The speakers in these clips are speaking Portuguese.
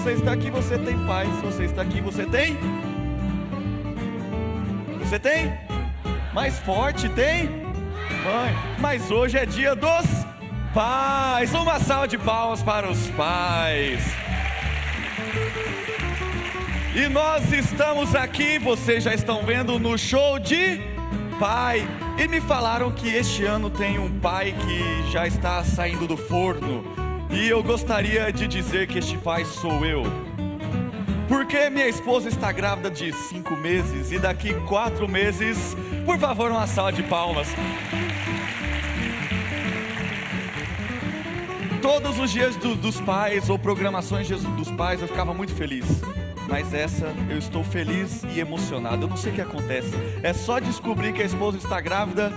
você está aqui, você tem pai. Se você está aqui, você tem? Você tem? Mais forte, tem? Mãe. Mas hoje é dia dos pais. Uma salva de palmas para os pais. E nós estamos aqui, vocês já estão vendo, no show de pai. E me falaram que este ano tem um pai que já está saindo do forno. E eu gostaria de dizer que este pai sou eu. Porque minha esposa está grávida de 5 meses e daqui 4 meses, por favor, uma salva de palmas. Todos os dias dos pais ou programações dos pais eu ficava muito feliz. Mas essa eu estou feliz e emocionado. Eu não sei o que acontece. É só descobrir que a esposa está grávida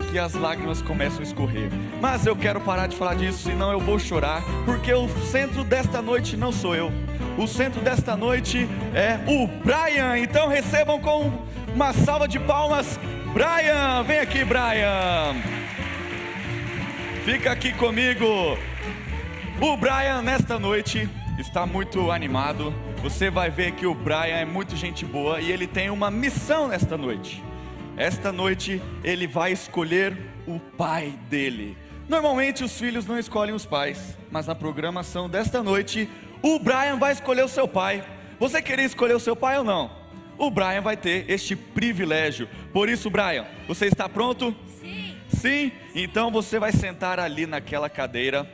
que as lágrimas começam a escorrer. Mas eu quero parar de falar disso, senão eu vou chorar. Porque o centro desta noite não sou eu. O centro desta noite é o Brian. Então recebam com uma salva de palmas Brian. Vem aqui, Brian. Fica aqui comigo. O Brian nesta noite está muito animado. Você vai ver que o Brian é muito gente boa e ele tem uma missão nesta noite. Esta noite ele vai escolher o pai dele. Normalmente os filhos não escolhem os pais, mas na programação desta noite, o Brian vai escolher o seu pai. Você queria escolher o seu pai ou não? O Brian vai ter este privilégio. Por isso, Brian, você está pronto? Sim. Sim? Então você vai sentar ali naquela cadeira.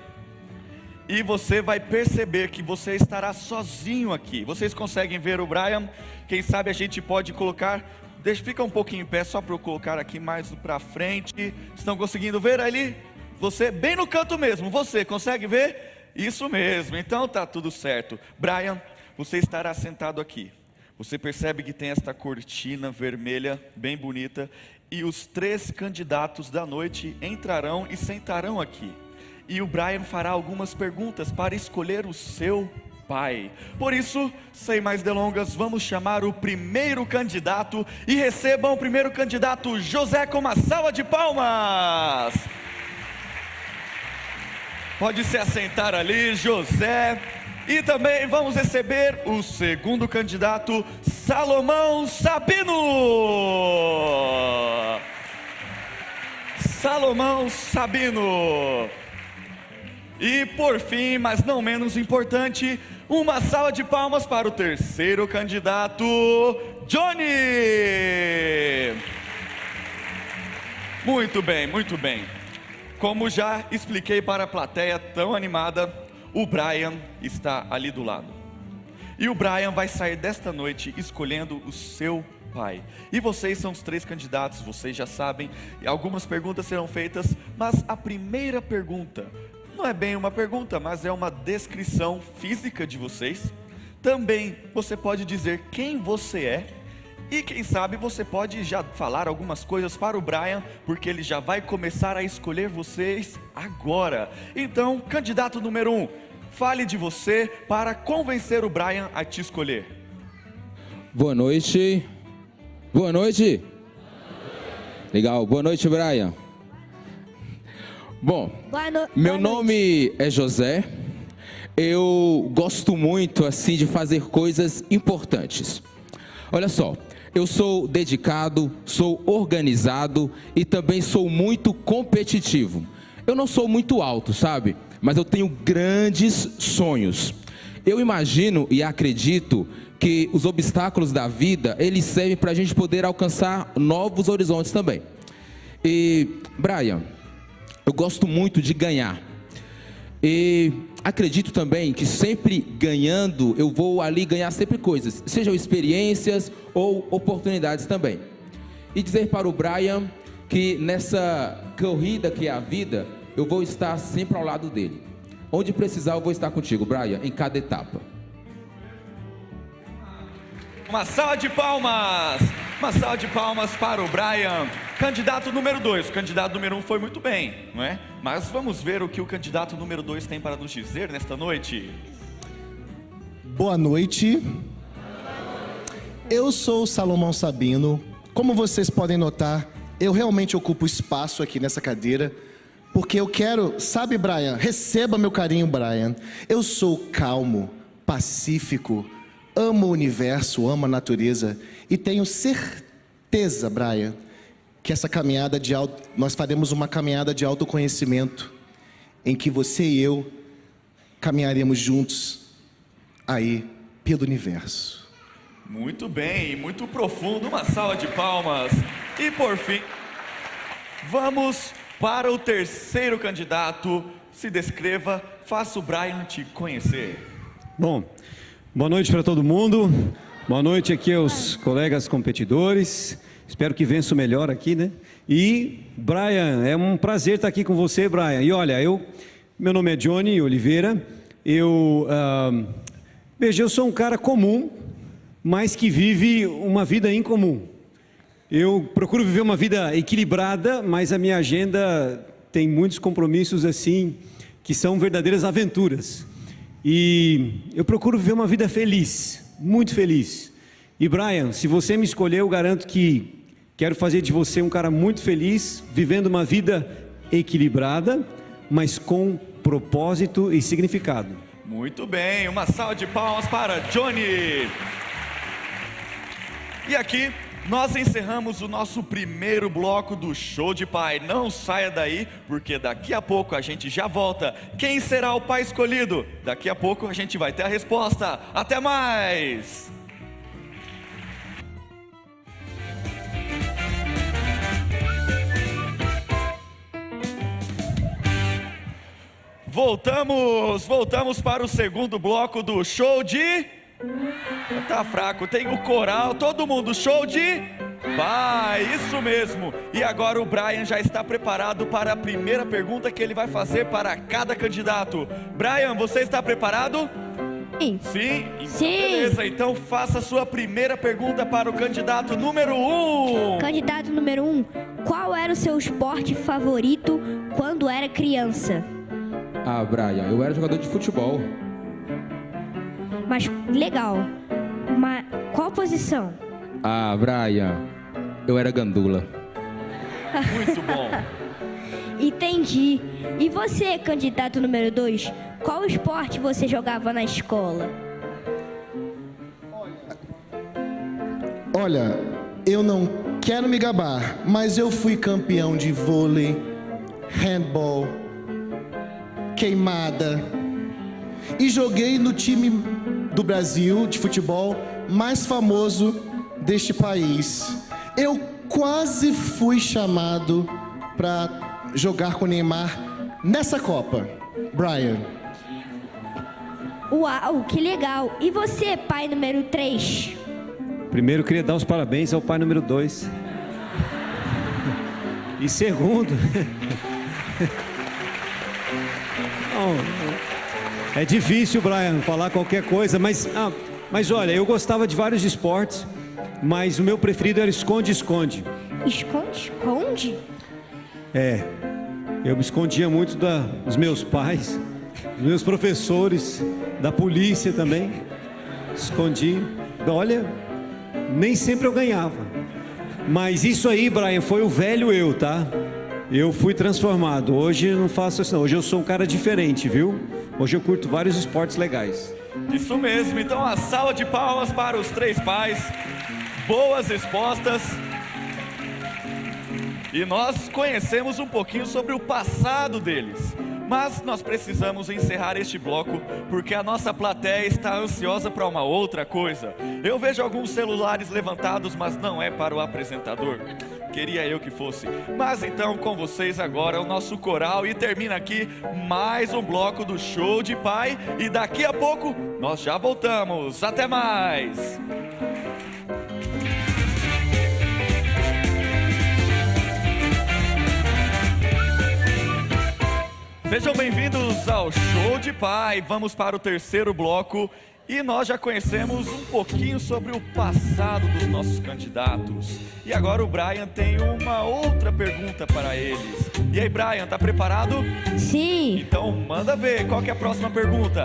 E você vai perceber que você estará sozinho aqui. Vocês conseguem ver o Brian? Quem sabe a gente pode colocar... Fica um pouquinho em pé, só para eu colocar aqui mais para frente. Estão conseguindo ver ali? Você, bem no canto mesmo. Você consegue ver? Isso mesmo, então tá tudo certo. Brian, você estará sentado aqui. Você percebe que tem esta cortina vermelha, bem bonita. E os 3 candidatos da noite entrarão e sentarão aqui. E o Brian fará algumas perguntas para escolher o seu pai. Por isso, sem mais delongas, vamos chamar o primeiro candidato. E recebam o primeiro candidato, José, com uma salva de palmas. Pode se assentar ali, José. E também vamos receber o segundo candidato, Salomão Sabino. Salomão Sabino. E por fim, mas não menos importante, uma salva de palmas para o terceiro candidato, Johnny. Muito bem, muito bem. Como já expliquei para a plateia tão animada, o Brian está ali do lado. E o Brian vai sair desta noite escolhendo o seu pai. E vocês são os 3 candidatos, vocês já sabem. Algumas perguntas serão feitas, mas a primeira pergunta não é bem uma pergunta, mas é uma descrição física de vocês. Também você pode dizer quem você é. E quem sabe você pode já falar algumas coisas para o Brian, porque ele já vai começar a escolher vocês agora. Então, candidato número 1, fale de você para convencer o Brian a te escolher. Boa noite. Boa noite. Legal, boa noite, Brian. Bom, meu nome é José. Eu gosto muito assim de fazer coisas importantes. Olha só, eu sou dedicado, sou organizado e também sou muito competitivo. Eu não sou muito alto, sabe? Mas eu tenho grandes sonhos. Eu imagino e acredito que os obstáculos da vida, eles servem para a gente poder alcançar novos horizontes também. E, Brian, eu gosto muito de ganhar. E acredito também que sempre ganhando, eu vou ali ganhar sempre coisas, sejam experiências ou oportunidades também. E dizer para o Brian que nessa corrida que é a vida, eu vou estar sempre ao lado dele. Onde precisar, eu vou estar contigo, Brian, em cada etapa. Uma salva de palmas! Uma salva de palmas para o Brian. Candidato número 2. O candidato número 1 foi muito bem, não é? Mas vamos ver o que o candidato número 2 tem para nos dizer nesta noite. Boa noite. Eu sou o Salomão Sabino. Como vocês podem notar, eu realmente ocupo espaço aqui nessa cadeira, porque eu quero, sabe, Brian, receba meu carinho, Brian. Eu sou calmo, pacífico, ama o universo, ama a natureza. E tenho certeza, Brian, que essa caminhada nós faremos uma caminhada de autoconhecimento, em que você e eu caminharemos juntos aí pelo universo. Muito bem, muito profundo, uma salva de palmas. E por fim, vamos para o terceiro candidato. Se descreva, faça o Brian te conhecer. Bom, boa noite para todo mundo. Boa noite aqui aos colegas competidores. Espero que vença o melhor aqui, né? E, Brian, é um prazer estar aqui com você, Brian. E olha, meu nome é Johnny Oliveira. Veja, eu sou um cara comum, mas que vive uma vida incomum. Eu procuro viver uma vida equilibrada, mas a minha agenda tem muitos compromissos assim, que são verdadeiras aventuras. E eu procuro viver uma vida feliz, muito feliz. E Brian, se você me escolher, eu garanto que quero fazer de você um cara muito feliz, vivendo uma vida equilibrada, mas com propósito e significado. Muito bem, uma salva de palmas para Johnny. E aqui nós encerramos o nosso primeiro bloco do Show de Pai. Não saia daí, porque daqui a pouco a gente já volta. Quem será o pai escolhido? Daqui a pouco a gente vai ter a resposta. Até mais! Voltamos para o segundo bloco do Show de... Tá fraco, tem o coral, todo mundo, Show de Pai, isso mesmo. E agora o Brian já está preparado para a primeira pergunta que ele vai fazer para cada candidato. Brian, você está preparado? Sim. Sim? Então, Sim. beleza, então faça a sua primeira pergunta para o candidato número 1. Candidato número 1, qual era o seu esporte favorito quando era criança? Ah, Brian, eu era jogador de futebol. Mas, legal. Mas, qual posição? Ah, Brian, eu era gandula. Muito bom. Entendi. E você, candidato número 2, qual esporte você jogava na escola? Olha, eu não quero me gabar, mas eu fui campeão de vôlei, handball, queimada. E joguei no time do Brasil de futebol mais famoso deste país. Eu quase fui chamado para jogar com o Neymar nessa Copa. Brian. Uau, que legal. E você, pai número 3? Primeiro, queria dar os parabéns ao pai número 2. E segundo... É difícil, Brian, falar qualquer coisa, mas olha, eu gostava de vários esportes, mas o meu preferido era esconde-esconde. Esconde-esconde? É, eu me escondia muito dos meus pais, dos meus professores, da polícia também. Escondi. Olha, nem sempre eu ganhava. Mas isso aí, Brian, foi o velho eu, tá? Eu fui transformado. Hoje eu não faço isso não. Hoje eu sou um cara diferente, viu? Hoje eu curto vários esportes legais. Isso mesmo, então uma salva de palmas para os 3 pais. Boas respostas. E nós conhecemos um pouquinho sobre o passado deles. Mas nós precisamos encerrar este bloco, porque a nossa plateia está ansiosa para uma outra coisa. Eu vejo alguns celulares levantados, mas não é para o apresentador. Queria eu que fosse. Mas então com vocês agora o nosso coral, e termina aqui mais um bloco do Show de Pai. E daqui a pouco nós já voltamos. Até mais! Sejam bem-vindos ao Show de Pai. Vamos para o terceiro bloco e nós já conhecemos um pouquinho sobre o passado dos nossos candidatos. E agora o Brian tem uma outra pergunta para eles. E aí, Brian, tá preparado? Sim. Então manda ver, qual que é a próxima pergunta?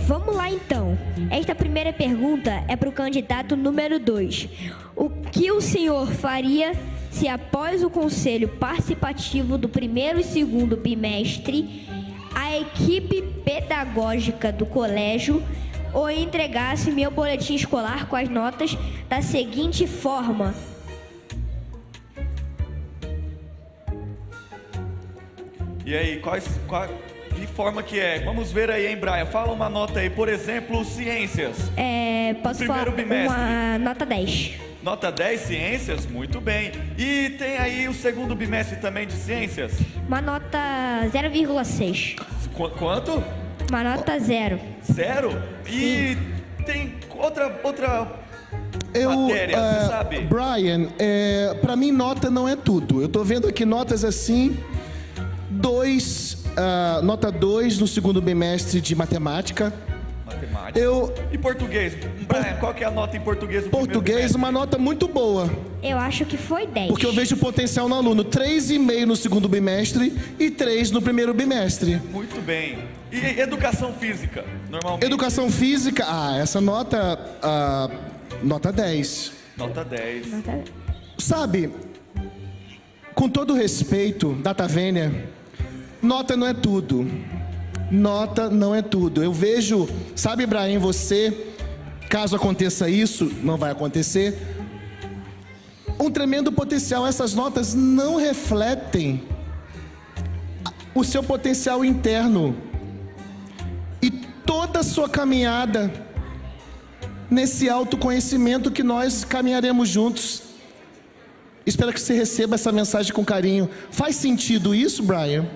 Vamos lá então. Esta primeira pergunta é para o candidato número 2. O que o senhor faria se após o conselho participativo do primeiro e segundo bimestre a equipe pedagógica do colégio ou entregasse meu boletim escolar com as notas da seguinte forma: E aí, que forma que é? Vamos ver aí, hein, Brian? Fala uma nota aí, por exemplo, ciências. Posso Primeiro falar bimestre. uma nota 10. Nota 10, ciências, muito bem. E tem aí o segundo bimestre também de ciências? Uma nota 0,6. Quanto? Uma nota 0. 0? E tem outra matéria, você sabe? Brian, pra mim nota não é tudo. Eu tô vendo aqui notas assim, nota 2 no segundo bimestre de matemática. Matemática. Eu, E português? Brian, qual que é a nota em português do primeiro português, bimestre? uma nota muito boa. Eu acho que foi 10. Porque eu vejo potencial no aluno. 3,5 no segundo bimestre e 3 no primeiro bimestre. Muito bem. E educação física, normalmente? Educação física, essa nota, nota 10. Nota 10. Sabe, com todo respeito, Data Vênia, nota não é tudo. Nota não é tudo. Eu vejo, sabe, Brian, você, caso aconteça isso, não vai acontecer, um tremendo potencial. Essas notas não refletem o seu potencial interno e toda a sua caminhada nesse autoconhecimento que nós caminharemos juntos. Espero que você receba essa mensagem com carinho. Faz sentido isso, Brian?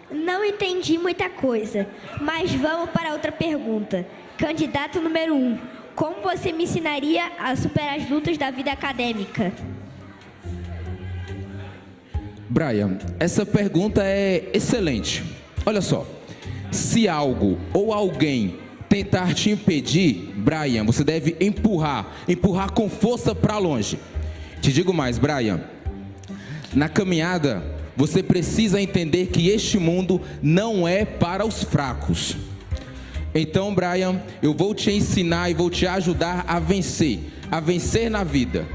Não entendi muita coisa, mas vamos para outra pergunta. Candidato número 1. Como você me ensinaria a superar as lutas da vida acadêmica? Brian, essa pergunta é excelente. Olha só, se algo ou alguém tentar te impedir, Brian, você deve empurrar com força para longe. Te digo mais, Brian, na caminhada você precisa entender que este mundo não é para os fracos. Então, Brian, eu vou te ensinar e vou te ajudar a vencer na vida.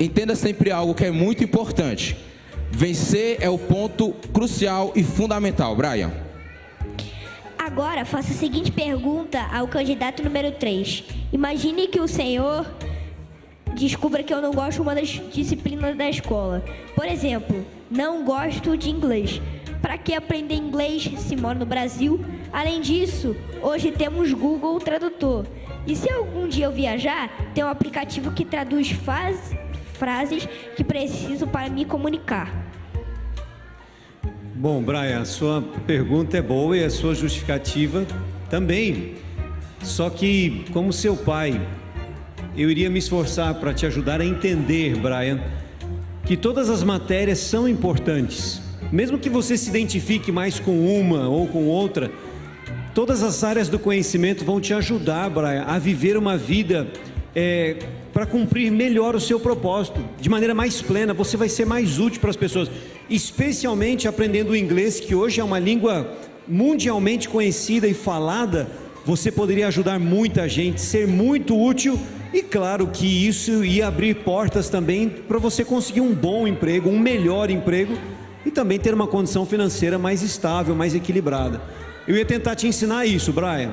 Entenda sempre algo que é muito importante. Vencer é o ponto crucial e fundamental, Brian. Agora, faça a seguinte pergunta ao candidato número 3. Imagine que o senhor descubra que eu não gosto de uma das disciplinas da escola. Por exemplo, não gosto de inglês. Para que aprender inglês se mora no Brasil? Além disso, hoje temos Google Tradutor. E se algum dia eu viajar, tem um aplicativo que traduz frases que preciso para me comunicar. Bom, Brian, a sua pergunta é boa e a sua justificativa também. Só que, como seu pai, eu iria me esforçar para te ajudar a entender, Brian, que todas as matérias são importantes. Mesmo que você se identifique mais com uma ou com outra, todas as áreas do conhecimento vão te ajudar, Brian, a viver uma vida para cumprir melhor o seu propósito, de maneira mais plena. Você vai ser mais útil para as pessoas, especialmente aprendendo o inglês, que hoje é uma língua mundialmente conhecida e falada. Você poderia ajudar muita gente, ser muito útil, e claro que isso ia abrir portas também para você conseguir um bom emprego, um melhor emprego, e também ter uma condição financeira mais estável, mais equilibrada. Eu ia tentar te ensinar isso, Brian.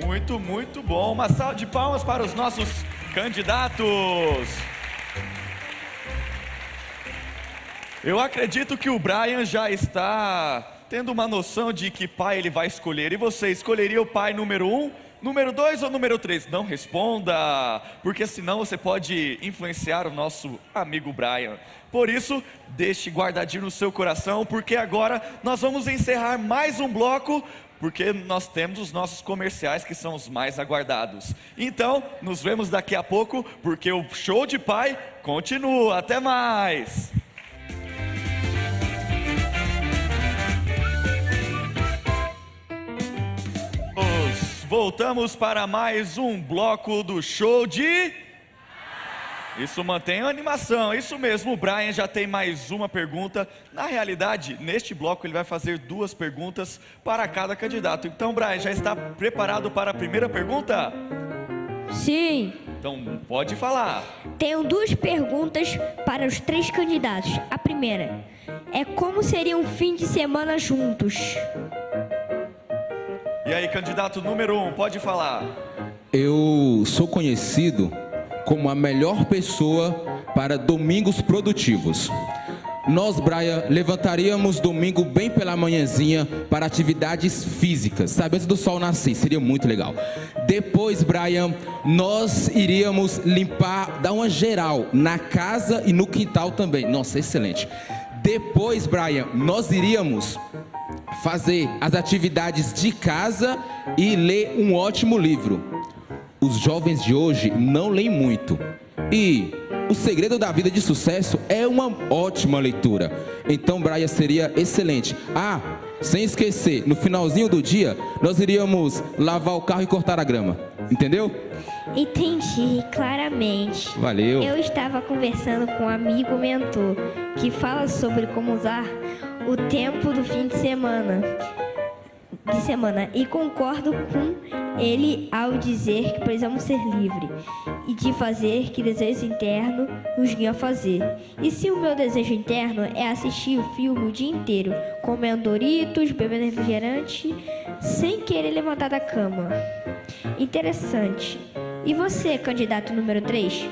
Muito, muito bom. Uma salva de palmas para os nossos candidatos. Eu acredito que o Brian já está tendo uma noção de que pai ele vai escolher. E você escolheria o pai número 1, número 2 ou número 3? Não responda, porque senão você pode influenciar o nosso amigo Brian. Por isso, deixe guardadinho no seu coração, porque agora nós vamos encerrar mais um bloco, porque nós temos os nossos comerciais que são os mais aguardados. Então, nos vemos daqui a pouco, porque o show de pai continua. Até mais! Voltamos para mais um bloco do show de... Isso, mantém a animação, isso mesmo. O Brian já tem mais uma pergunta. Na realidade, neste bloco ele vai fazer 2 perguntas para cada candidato. Então, Brian, já está preparado para a primeira pergunta? Sim. Então, pode falar. Tenho 2 perguntas para os 3 candidatos. A primeira é: como seria um fim de semana juntos? E aí, candidato número 1, pode falar. Eu sou conhecido como a melhor pessoa para domingos produtivos. Nós, Brian, levantaríamos domingo bem pela manhãzinha para atividades físicas, sabe, antes do sol nascer, seria muito legal. Depois, Brian, nós iríamos limpar, dar uma geral na casa e no quintal também. Nossa, excelente. Depois, Brian, nós iríamos fazer as atividades de casa e ler um ótimo livro. Os jovens de hoje não leem muito. E o segredo da vida de sucesso é uma ótima leitura. Então, Brian, seria excelente. Ah, sem esquecer, no finalzinho do dia, nós iríamos lavar o carro e cortar a grama. Entendeu? Entendi claramente. Valeu. Eu estava conversando com um amigo mentor que fala sobre como usar o tempo do fim de semana. E concordo com ele ao dizer que precisamos ser livres e de fazer que desejo interno nos guia a fazer. E se o meu desejo interno é assistir o filme o dia inteiro, comendo Doritos, bebendo refrigerante, sem querer levantar da cama. Interessante. E você, candidato número 3?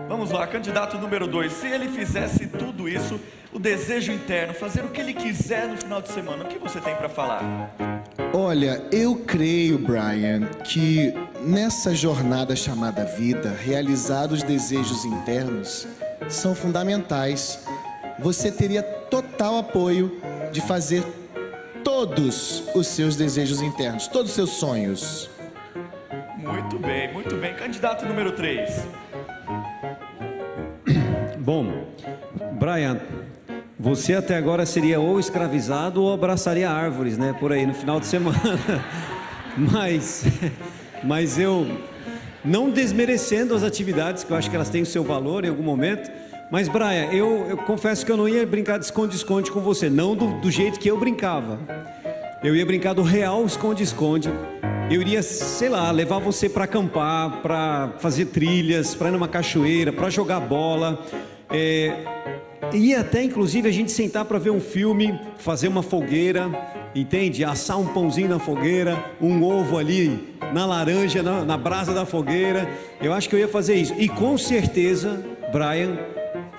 Vamos lá, candidato número 2. Se ele fizesse tudo isso, o desejo interno, fazer o que ele quiser no final de semana, o que você tem para falar? Olha, eu creio, Brian, que nessa jornada chamada vida, realizar os desejos internos são fundamentais. Você teria total apoio de fazer todos os seus desejos internos, todos os seus sonhos. Muito bem, muito bem. Candidato número 3. Bom, Brian, você até agora seria ou escravizado ou abraçaria árvores, né? Por aí no final de semana. Mas eu, não desmerecendo as atividades, que eu acho que elas têm o seu valor em algum momento. Mas, Brian, eu confesso que eu não ia brincar de esconde-esconde com você, não do jeito que eu brincava. Eu ia brincar do real esconde-esconde. Eu iria, sei lá, levar você para acampar, para fazer trilhas, para ir numa cachoeira, para jogar bola. Ia até, inclusive, a gente sentar para ver um filme, fazer uma fogueira, entende? Assar um pãozinho na fogueira, um ovo ali na laranja, na brasa da fogueira. Eu acho que eu ia fazer isso. E com certeza, Brian,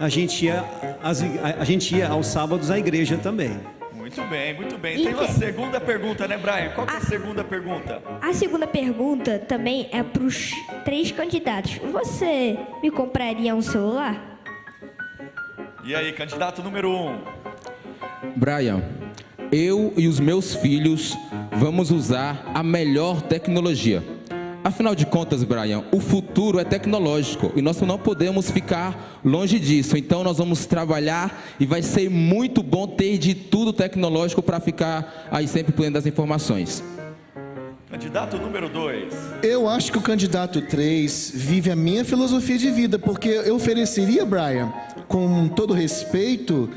a gente ia aos sábados à igreja também. Muito bem, muito bem. Tem uma segunda pergunta, né, Brian? Qual que é a segunda pergunta? A segunda pergunta também é para os 3 candidatos. Você me compraria um celular? E aí, candidato número 1? Brian, eu e os meus filhos vamos usar a melhor tecnologia. Afinal de contas, Brian, o futuro é tecnológico e nós não podemos ficar longe disso. Então nós vamos trabalhar e vai ser muito bom ter de tudo tecnológico para ficar aí sempre por dentro das informações. Candidato número 2. Eu acho que o candidato 3 vive a minha filosofia de vida, porque eu ofereceria, Brian, com todo respeito,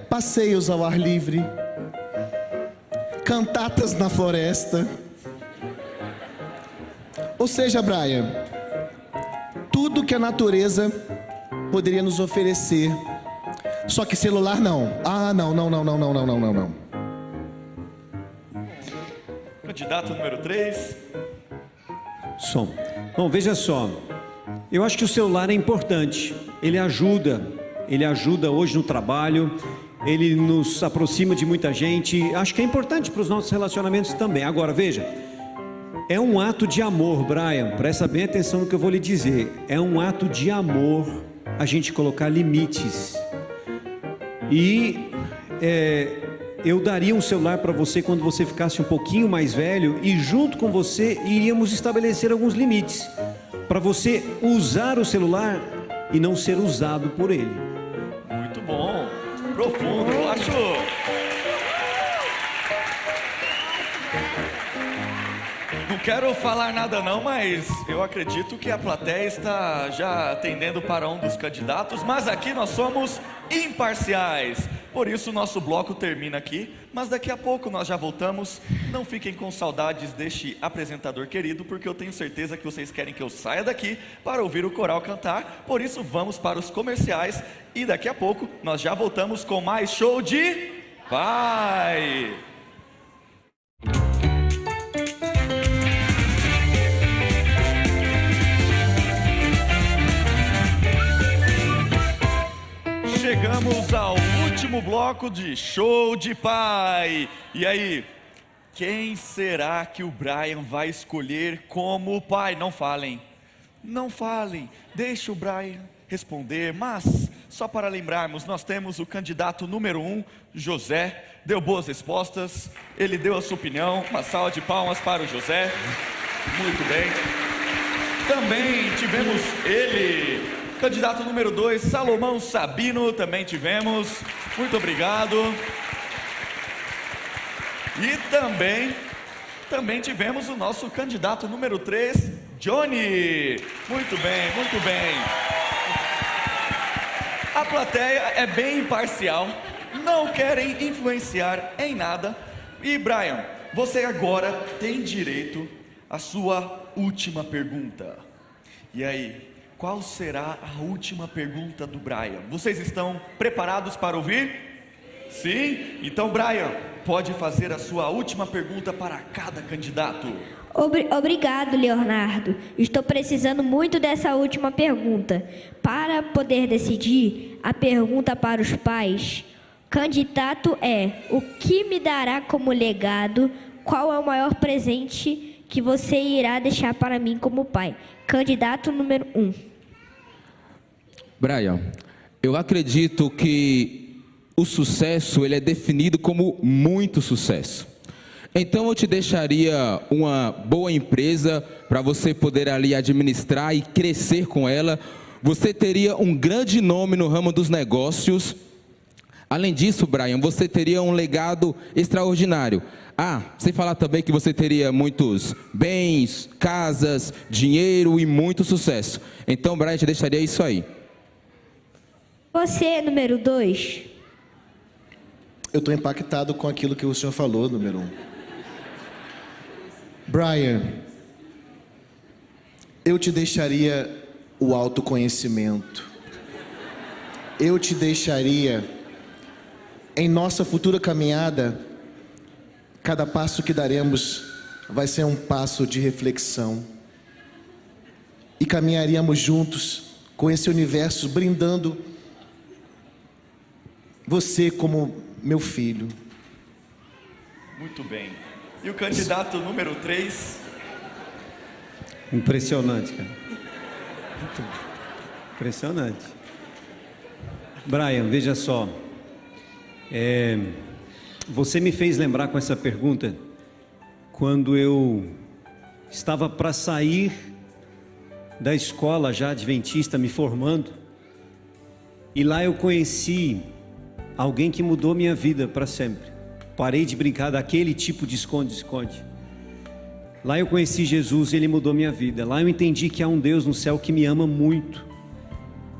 passeios ao ar livre, cantatas na floresta. Ou seja, Brian, tudo que a natureza poderia nos oferecer. Só que celular não. Ah, não. Candidato número 3. Som. Bom, veja só. Eu acho que o celular é importante. Ele ajuda hoje no trabalho. Ele nos aproxima de muita gente. Acho que é importante para os nossos relacionamentos também. Agora, veja. É um ato de amor, Brian. Presta bem atenção no que eu vou lhe dizer. É um ato de amor a gente colocar limites. E eu daria um celular para você quando você ficasse um pouquinho mais velho e junto com você iríamos estabelecer alguns limites para você usar o celular e não ser usado por ele. Muito bom, profundo, eu acho. Não quero falar nada não, mas eu acredito que a plateia está já atendendo para um dos candidatos, mas aqui nós somos imparciais. Por isso o nosso bloco termina aqui, mas daqui a pouco nós já voltamos. Não fiquem com saudades deste apresentador querido, porque eu tenho certeza que vocês querem que eu saia daqui para ouvir o coral cantar. Por isso vamos para os comerciais e daqui a pouco nós já voltamos com mais show de Pai. chegamos ao último bloco de Show de Pai. E aí, quem será que o Brian vai escolher como pai? Não falem, não falem, deixa o Brian responder, mas só para lembrarmos, nós temos o candidato número 1, José, deu boas respostas, ele deu a sua opinião, uma salva de palmas para o José, muito bem. Também tivemos ele, candidato número 2, Salomão Sabino, também tivemos, muito obrigado. E também tivemos o nosso candidato número 3, Johnny, muito bem, muito bem. A plateia é bem imparcial, não querem influenciar em nada. E Brian, você agora tem direito à sua última pergunta. E aí, qual será a última pergunta do Brian? Vocês estão preparados para ouvir? Sim? Então Brian, pode fazer a sua última pergunta para cada candidato. Obrigado, Leonardo. Estou precisando muito dessa última pergunta. Para poder decidir, a pergunta para os pais. Candidato é: o que me dará como legado? Qual é o maior presente que você irá deixar para mim como pai? Candidato número 1. Brian, eu acredito que o sucesso ele é definido como muito sucesso. Então eu te deixaria uma boa empresa para você poder ali administrar e crescer com ela. Você teria um grande nome no ramo dos negócios. Além disso, Brian, você teria um legado extraordinário. Sem falar também que você teria muitos bens, casas, dinheiro e muito sucesso. Então, Brian, eu te deixaria isso aí. Você, número 2. Eu estou impactado com aquilo que o senhor falou, número 1. Brian, eu te deixaria o autoconhecimento. Eu te deixaria, em nossa futura caminhada, cada passo que daremos vai ser um passo de reflexão. E caminharíamos juntos com esse universo, brindando você como meu filho. Muito bem. E o candidato número 3? Impressionante, cara. Muito impressionante. Brian, veja só. Você me fez lembrar com essa pergunta quando eu estava para sair da escola já adventista, me formando, e lá eu conheci alguém que mudou minha vida para sempre. Parei de brincar daquele tipo de esconde-esconde. Lá eu conheci Jesus, ele mudou minha vida. Lá eu entendi que há um Deus no céu que me ama muito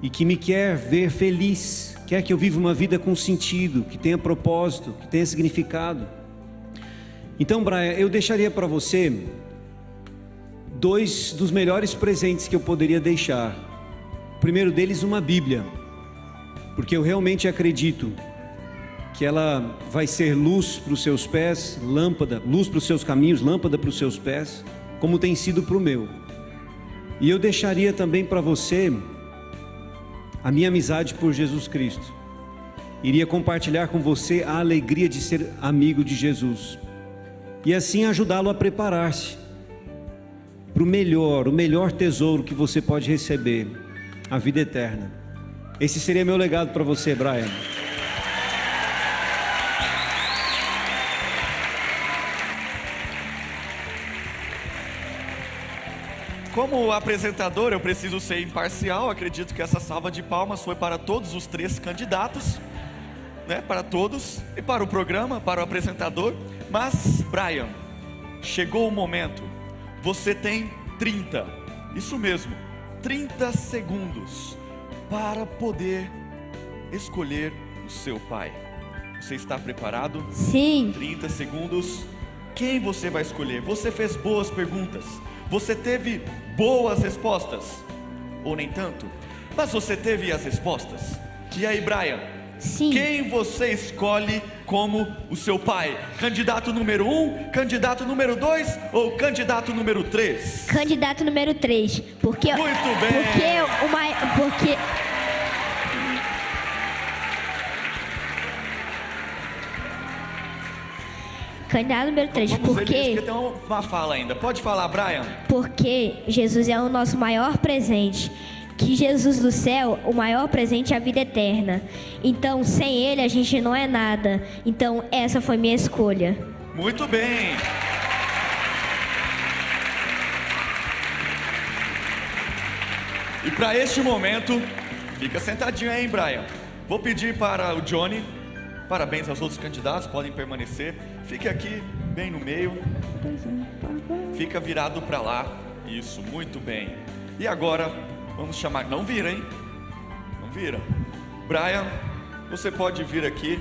e que me quer ver feliz, quer que eu viva uma vida com sentido, que tenha propósito, que tenha significado. Então, Brian, eu deixaria para você 2 dos melhores presentes que eu poderia deixar. O primeiro deles, uma Bíblia, porque eu realmente acredito que ela vai ser luz para os seus pés, lâmpada, luz para os seus caminhos, lâmpada para os seus pés, como tem sido para o meu. E eu deixaria também para você a minha amizade por Jesus Cristo. Iria compartilhar com você a alegria de ser amigo de Jesus e assim ajudá-lo a preparar-se para o melhor tesouro que você pode receber, a vida eterna. Esse seria meu legado para você, Brian. Como apresentador, eu preciso ser imparcial. Acredito que essa salva de palmas foi para todos os 3 candidatos, né? Para todos, e para o programa, para o apresentador. Mas, Brian, chegou o momento. Você tem 30 segundos para poder escolher o seu pai. Você está preparado? Sim. 30 segundos. Quem você vai escolher? Você fez boas perguntas. Você teve boas respostas, ou nem tanto, mas você teve as respostas. E aí, Brian? Sim. Quem você escolhe como o seu pai? Candidato número 1, candidato número 2 ou candidato número 3? Candidato número 3. Porque Muito bem. Candidato número 3, Vamos ver, porque porque tem uma fala ainda. Pode falar, Brian. Porque Jesus é o nosso maior presente. Que Jesus do céu, o maior presente é a vida eterna. Então, sem Ele, a gente não é nada. Então, essa foi minha escolha. Muito bem. E para este momento, fica sentadinho aí, Brian. Vou pedir para o Johnny, parabéns aos outros candidatos, podem permanecer. Fique aqui, bem no meio. Fica virado para lá. Isso, muito bem. E agora, vamos chamar... Não vira, hein? Não vira. Brian, você pode vir aqui.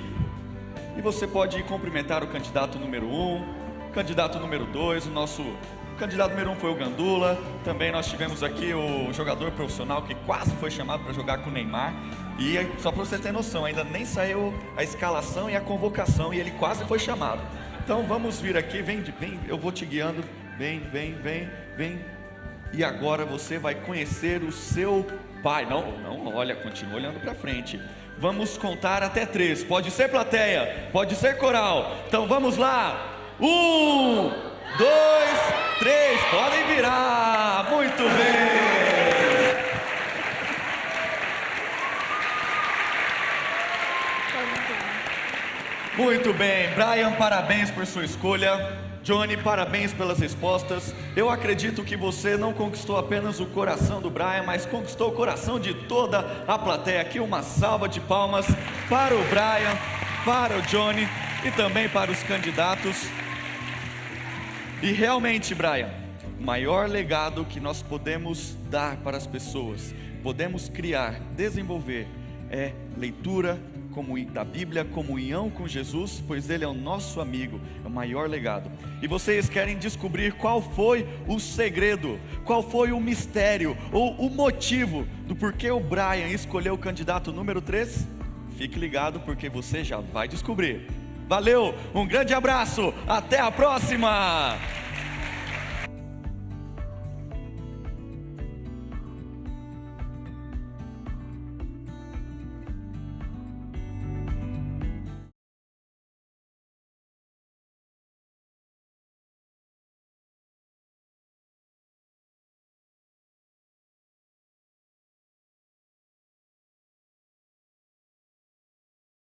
E você pode cumprimentar o candidato número 1, candidato número 2, o nosso candidato número 1 foi o Gandula. Também nós tivemos aqui o jogador profissional que quase foi chamado para jogar com o Neymar. E só para você ter noção, ainda nem saiu a escalação e a convocação e ele quase foi chamado. Então vamos vir aqui, vem, eu vou te guiando. Vem. E agora você vai conhecer o seu pai. Não, olha, continua olhando para frente. Vamos contar até 3. Pode ser plateia, pode ser coral. Então vamos lá. 1, 2, 3. Podem virar. Muito bem. Muito bem. Brian, parabéns por sua escolha. Johnny, parabéns pelas respostas. Eu acredito que você não conquistou apenas o coração do Brian, mas conquistou o coração de toda a plateia. Aqui uma salva de palmas para o Brian, para o Johnny e também para os candidatos. E realmente, Brian, o maior legado que nós podemos dar para as pessoas, podemos criar, desenvolver, é leitura da Bíblia, comunhão com Jesus, pois Ele é o nosso amigo, é o maior legado. E vocês querem descobrir qual foi o segredo, qual foi o mistério, ou o motivo do porquê o Brian escolheu o candidato número 3? Fique ligado porque você já vai descobrir. Valeu, um grande abraço, até a próxima!